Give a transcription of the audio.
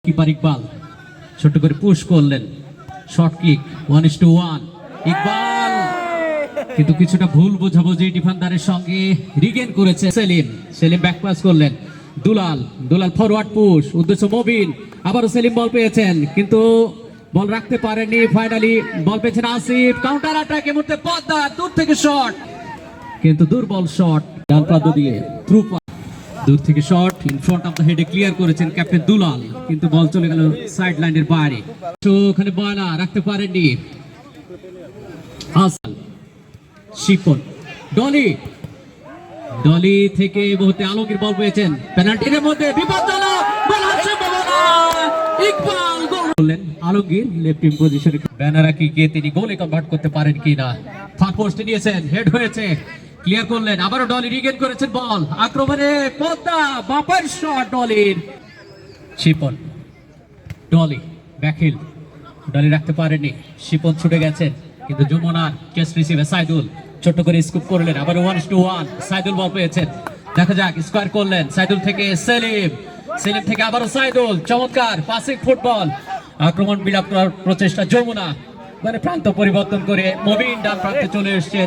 Keeper Iqbal ছোট করে push করলেন, শর্ট কিক 1:1 ইকবাল, কিন্তু কিছুটা ভুল বোঝাবুঝি ডিফেন্ডারের সঙ্গে রিগেন করেছে সেলিম। সেলিম ব্যাক পাস করলেন, দুলাল দুলাল ফরওয়ার্ড পুশ, উদ্দেশ্য মবিন, আবারও সেলিম বল পেয়েছেন কিন্তু বল রাখতে পারেননি। ফাইনালি বল পেয়েছেন আসিফ, কাউন্টার অ্যাটাক, এই মুহূর্তে পদ্মা দূর থেকে শট, কিন্তু দুর্বল শট ডান প্রান্ত দিয়ে থ্রু, দূর থেকে shot in front of the হেডে ক্লিয়ার করেছেন ক্যাপ্টেন দুলাল, কিন্তু বল চলে গেল সাইড লাইনের বাইরে। তো ওখানে বয়লা রাখতে পারেননি হাসান, শিপন, ডলি ডলি থেকে এই মুহূর্তে আলমগীর বল পেয়েছেন, পেনাল্টির মধ্যে বিপজ্জনক বল, ইকবাল গোল করলেন আলমগীর লেফট উইং পজিশনে, ব্যানারা কিকে তিনি গোলে কনভার্ট করতে পারেন কিনা। ফার পোস্টে নিয়েছেন, হেড হয়েছে, ক্লিয়ার করলেন, আবারও ডলি রিগেন করেছেন বল, আক্রমণে পদ্মা, বাপার শট ডলির, শিপন, ডলি ব্যাকহিল, ডলি রাখতে পারেনি, শিপন ছুটে গেছেন, কিন্তু যমুনার চেস্ট রিসিভে সাইদুল ছোট করে স্কুপ করলেন, আবার 1:1 সাইদুল বল পেয়েছেন, দেখা যাক স্কোয়ার করলেন, সাইদুল থেকে সেলিম, সেলিম থেকে আবারও সাইদুল, চমৎকার পাসিং ফুটবল, আক্রমণ বিলাপ করার প্রচেষ্টা যমুনা, মানে প্রান্ত পরিবর্তন করে মবিন ডান প্রান্তে চলে এসেছেন।